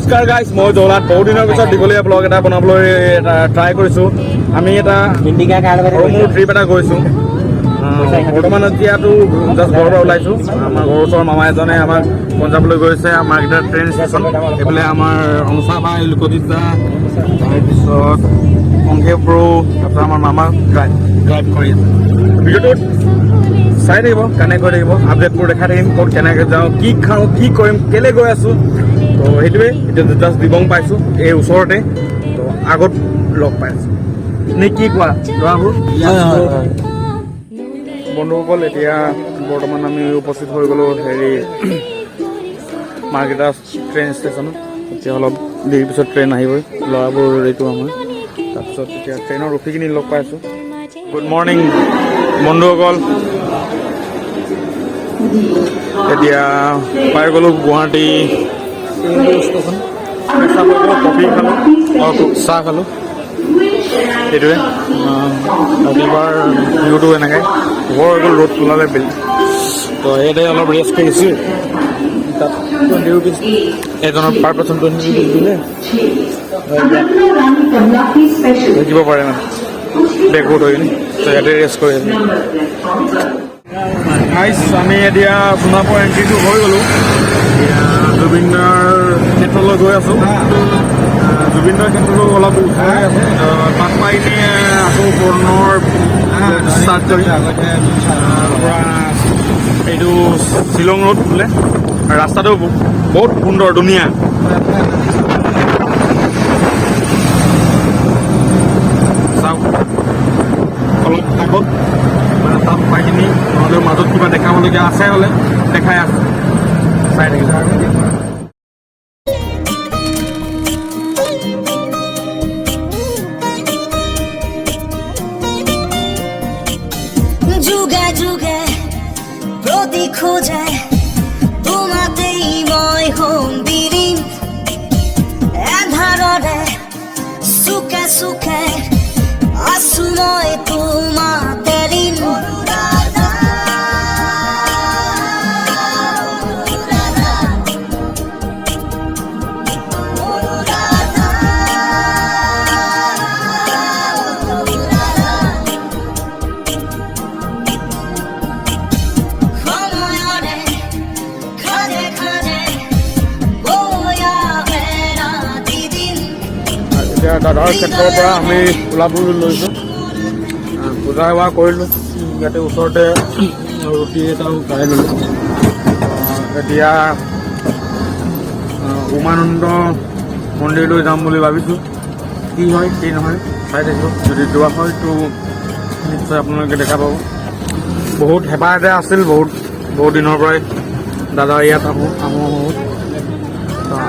নমস্কাৰ গাইজ, মই জলাত বহুত দিনৰ পিছত দীঘলীয়া ব্লগ এটা বনাবলৈ ট্ৰাই কৰিছোঁ। আমি এটা সৰু ট্ৰিপ এটা গৈছোঁ। বৰ্তমান এতিয়াতো জাষ্ট ঘৰৰ পৰা ওলাইছোঁ। আমাৰ ঘৰৰ ওচৰৰ মামা এজনে আমাক পঞ্জাৱলৈ গৈছে। আমাৰ এতিয়া ট্ৰেইন ষ্টেচন এইফালে আমাৰ অংশা বা লোকজিত দা, তাৰপিছত অংকেশ ব্ৰ, তাৰপিছত আমাৰ মামা ড্ৰাইভ কৰি আছে। ভিডিঅ'টোত চাই থাকিব, কানেক্ট হৈ থাকিব, আপডেটবোৰ দেখাই থাকিম, ক'ত কেনেকৈ যাওঁ, কি খাওঁ, কি কৰিম, কেলৈ গৈ আছোঁ। তো সেইটোৱে এতিয়া জাষ্ট দিবং পাইছোঁ এই ওচৰতে, তো আগত লগ পাইছোঁ নে কি কোৱা ল'ৰাবোৰ? বন্ধুসকল, এতিয়া বৰ্তমান আমি উপস্থিত হৈ গ'লোঁ মাৰ্কেটাছ ট্ৰেইন ষ্টেচনত। এতিয়া অলপ দেৰিৰ পিছত ট্ৰেইন আহিবই, ল'ৰাবোৰ ৰেডি আমাৰ। তাৰপিছত এতিয়া ট্ৰেইনত ৰখি কিনি লগ পাইছোঁ। গুড মৰ্ণিং বন্ধুসকল, এতিয়া পাই গ'লোঁ গুৱাহাটী ষ্টেচন। কফি খালোঁ আৰু চাহ খালোঁ। সেইটোৱে ৰাতিপুৱাৰ ভিউটো এনেকৈ বৰ গ'ল, ৰ'দ ওলালে বেলি। তো ইয়াতে অলপ ৰেষ্ট কৰিছোঁ। তাত 20 rupees এজনৰ পাৰ পাৰ্চন 20 rupees দিলে থাকিব পাৰে মানে বেকৱৰ্ড হৈ কিনে। তো ইয়াতে ৰেষ্ট কৰি আছোঁ। আমি এতিয়া সোণাপুৰ এণ্ট্ৰিটো হৈ গ'লোঁ। এতিয়া জুবিনদাৰ ক্ষেত্ৰলৈ গৈ আছোঁ। জুবিনদাৰ ক্ষেত্ৰতো অলপ উঠাই আছে, তাত পাই কিনে আকৌ পুনৰ ষ্টাৰ্ট কৰি পৰা এইটো শ্বিলং ৰোড বোলে। ৰাস্তাটো বহুত সুন্দৰ, ধুনীয়া। চাওক অলপ আগত মানে তাত পাই কিনি নহ'লেও মাজত কিবা দেখাবলগীয়া আছে হ'লে দেখাই আছে, চাই থাকিব। যুগে যুগে প্ৰতি খোজে তোমাতেই মই হম বিলীন, এধাৰৰে চুকে চুকে আছো মই তোমাতে লীন। এতিয়া দাদাৰ ক্ষেত্ৰৰ পৰা আমি কোলাপুৰ লৈছোঁ, পূজা সেৱা কৰিলোঁ। ইয়াতে ওচৰতে ৰুটি এটাও খাই ল'লোঁ। এতিয়া উমানন্দ মন্দিৰলৈ যাম বুলি ভাবিছোঁ। কি হয় কি নহয় চাই থাকিব। যদি যোৱা হয় তো নিশ্চয় আপোনালোকে দেখা পাব। বহুত হেঁপাহ এটা আছিল, বহুত দিনৰ পৰাই দাদা ইয়াত আহোঁ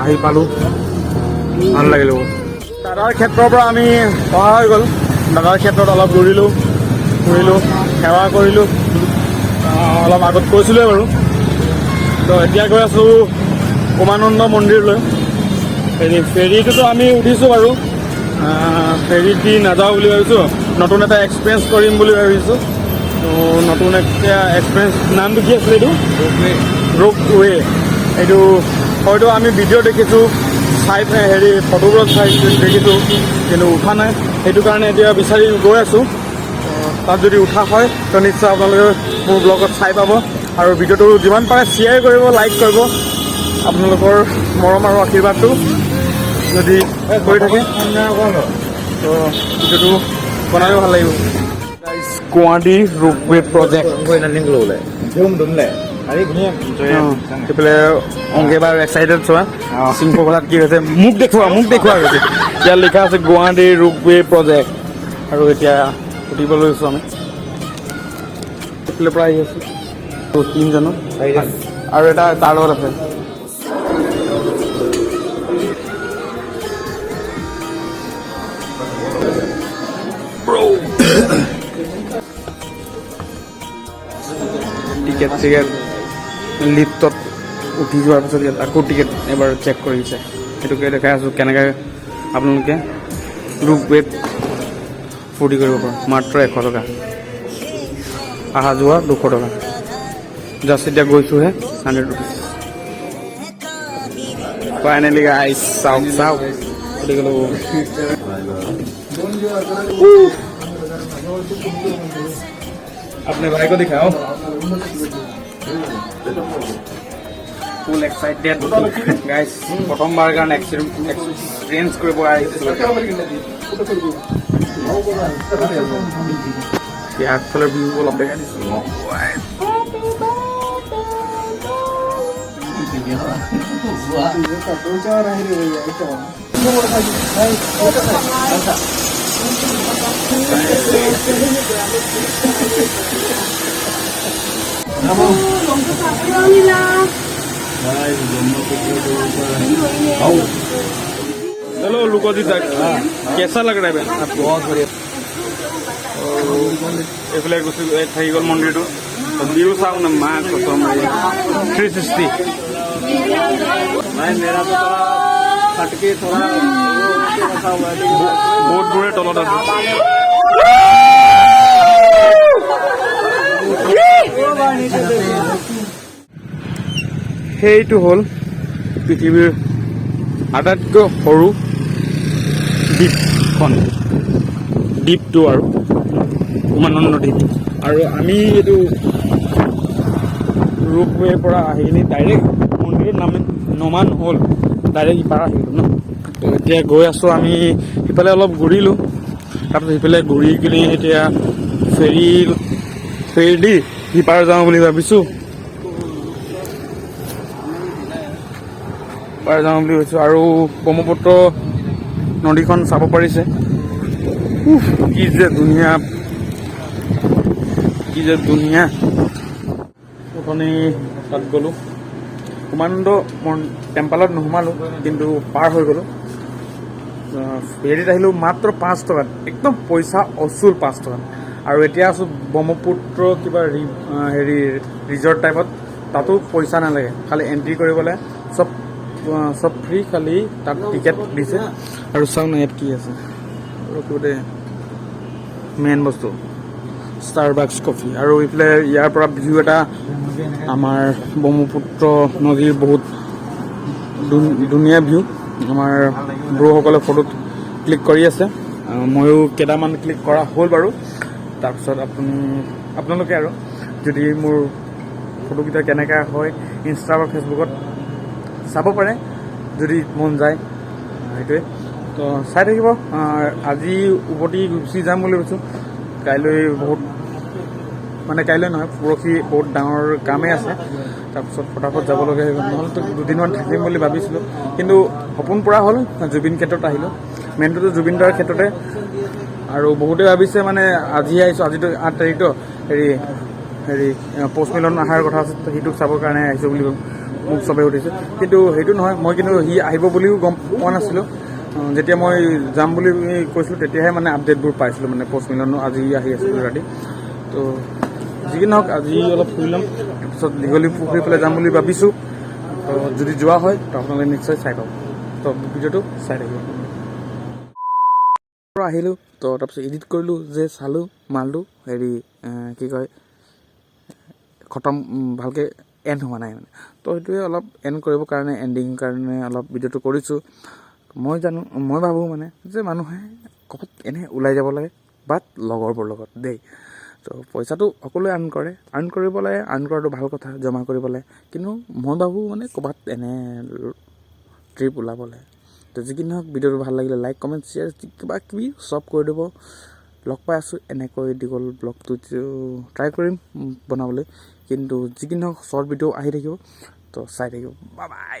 আহি পালোঁ, ভাল লাগিল। দাদাৰ ক্ষেত্ৰৰ পৰা আমি অহা হৈ গ'ল। দাদাৰ ক্ষেত্ৰত অলপ ঘূৰিলোঁ সেৱা কৰিলোঁ। অলপ আগত কৈছিলোঁৱে বাৰু। তো এতিয়া গৈ আছোঁ উমানন্দ মন্দিৰলৈ। ফেৰীটোতো আমি উঠিছোঁ বাৰু, ফেৰীত দি নাযাওঁ বুলি ভাবিছোঁ। নতুন এটা এক্সপিৰিয়েঞ্চ কৰিম বুলি ভাবিছোঁ। তো নতুন এটা এক্সপিৰিয়েঞ্চ, নামটো কি আছিলে এইটো? ৰোপৱে। এইটো হয়তো আমি ভিডিঅ' দেখিছোঁ, ফটোবোৰত দেখিছোঁ, কিন্তু উঠা নাই। সেইটো কাৰণে এতিয়া বিচাৰি গৈ আছোঁ। তাত যদি উঠা হয় তো নিশ্চয় আপোনালোকে মোৰ ব্লগত চাই পাব। আৰু ভিডিঅ'টো যিমান পাৰে শ্বেয়াৰ কৰিব, লাইক কৰিব। আপোনালোকৰ মৰম আৰু আশীৰ্বাদটো যদি কৰি থাকে তো ভিডিঅ'টো বনায়ো ভাল লাগিব। গুৱাহাটী ৰোপৱে প্ৰজেক্ট সেইফালে অংকে বাৰ এক্সাইটেড চোৱা চিংপকলাত কি হৈছে, মোক দেখুওৱা হৈছে। ইয়াত লিখা আছে গুৱাহাটী ৰোপৱে প্ৰজেক্ট। আৰু এতিয়া উঠিব লৈছোঁ আমি। সেইফালৰ পৰা আহি আছোঁ 3জনো আৰু এটা তাৰ লগত আছে। টিকেট লিফ্টত উঠি যোৱাৰ পিছত ইয়াত আকৌ টিকেট এবাৰ চেক কৰিছে। সেইটোকে দেখাই আছোঁ কেনেকৈ আপোনালোকে ৰোপৱেত ফূৰ্তি কৰিব পাৰে। মাত্ৰ 100 টকা, অহা যোৱা 200 টকা। জাষ্ট এতিয়া গৈছোঁহে 100 rupees। फाइनली गाइस चाওক उठी गलो अपने भाई को दिखाओ फुल एक्साइटेड गाइस प्रथमबार कारण एक्सपीरियंस কৰিব আহিছো আগফালৰ ভিউ অলপ দেখাই দিছো चलो लुको जी तक कैसा लग रहा है आपको बहुत बढ़िया এইফালে গুচি থাকি গ'ল মন্দিৰটো ভিউ চাওক না মা কসম 360 मैं मेरा तो थोड़ा हटके थोड़ा बसा हुआ है बहुत बुरे तलत আছে সেইটো হ'ল পৃথিৱীৰ আটাইতকৈ সৰু দ্বীপখন দ্বীপটো আৰু উমানন্দ দ্বীপ আৰু আমি এইটো ৰোপৱেৰ পৰা আহি কিনি ডাইৰেক্ট মন্দিৰত নমা নহ'ল ডাইৰেক্ট ইপাৰ আহিলোঁ ন তো এতিয়া গৈ আছোঁ আমি সিফালে অলপ ঘূৰিলোঁ তাৰপিছত সিফালে ঘূৰি কিনি এতিয়া ফেৰী দি সিপাৰ যাওঁ বুলি ভাবিছোঁ আৰু ব্ৰহ্মপুত্ৰ নদীখন চাব পাৰিছে কি যে ধুনীয়া অথনি তাত গ'লোঁ উমানন্দ টেম্পলত নোসোমালোঁ কিন্তু পাৰ হৈ গ'লোঁ ফেৰীত আহিলোঁ মাত্ৰ 5 টকাত একদম পইচা অচুল 5 টকাত আৰু এতিয়া আছোঁ ব্ৰহ্মপুত্ৰ কিবা হেৰি ৰিজৰ্ট টাইপত তাতো পইচা নালাগে খালি এণ্ট্ৰি কৰিবলৈ চব ফ্ৰী খালি তাত টিকেট দিছে আৰু চাওঁ না ইয়াত কি আছে আৰু কিবা মেইন বস্তু ষ্টাৰবাক্স কফি আৰু এইফালে ইয়াৰ পৰা ভিউ এটা আমাৰ ব্ৰহ্মপুত্ৰ নদীৰ বহুত ধুনীয়া ভিউ আমাৰ ব্ৰসকলে ফটো ক্লিক কৰি আছে ময়ো কেইটামান ক্লিক কৰা হ'ল বাৰু তাৰপিছত আপোনালোকে আৰু যদি মোৰ ফটোকেইটা কেনেকৈ হয় ইনষ্টা বা ফেচবুকত চাব পাৰে যদি মন যায় সেইটোৱে তো চাই থাকিব আজি উভতি গুচি যাম বুলি ভাবিছোঁ কাইলৈ বহুত মানে কাইলৈ নহয় পৰহি বহুত ডাঙৰ কামেই আছে তাৰপিছত ফটাফট যাবলগীয়া হৈ গ'ল নহ'লেতো দুদিনমান থাকিম বুলি ভাবিছিলোঁ কিন্তু সপোন পূৰা হ'ল জুবিন ক্ষেত্ৰত আহিলোঁ মেইনটোতো জুবিনদাৰ ক্ষেত্ৰতে আৰু বহুতে ভাবিছে মানে আজি আহিছোঁ আজিতো 8 তাৰিখটো হেৰি পষ্ট মিলন অহাৰ কথা আছে সেইটোক চাবৰ কাৰণে আহিছোঁ বুলি মোক চবেই সুধিছে কিন্তু সেইটো নহয় মই কিন্তু সি আহিব বুলিও গম পোৱা নাছিলোঁ যেতিয়া মই যাম বুলি কৈছিলোঁ তেতিয়াহে মানে আপডেটবোৰ পাইছিলোঁ মানে পষ্ট মিলনো আজি আহি আছিলোঁ ৰাতি তো যি কি নহওক আজি অলপ ফুৰি ল'ম তাৰপিছত দীঘলী পুখুৰী ফালে যাম বুলি ভাবিছোঁ তো যদি যোৱা হয় তো আপোনালোকে নিশ্চয় চাই পাব তো ভিডিঅ'টো চাই থাকিব আহিলোঁ তো তাৰপিছত এডিট কৰিলোঁ যে চালোঁ মালটো হেৰি কি কয় খতম ভালকৈ এণ্ড হোৱা নাই মানে তো সেইটোৱে অলপ এণ্ড কৰিবৰ কাৰণে এণ্ডিং কাৰণে অলপ ভিডিঅ'টো কৰিছোঁ মই ভাবোঁ মানে যে মানুহে ক'ৰবাত এনে ওলাই যাব লাগে বাট লগৰবোৰৰ লগত দেই তো পইচাটো সকলোৱে আৰ্ণ কৰিব লাগে আৰ্ণ কৰাটো ভাল কথা জমা কৰিব লাগে কিন্তু মই ভাবোঁ মানে ক'ৰবাত এনে ট্ৰিপ ওলাব লাগে তো যি কি নহওক ভিডিঅ'টো ভাল লাগিলে লাইক কমেণ্ট শ্বেয়াৰ কিবা কিবি চব কৰি দিব লগ পাই আছোঁ এনেকৈ দীঘল ব্লগটো ট্ৰাই কৰিম বনাবলৈ কিন্তু যি কি নহওক শ্বৰ্ট ভিডিঅ' আহি থাকিব তো চাই থাকিব বাই বাই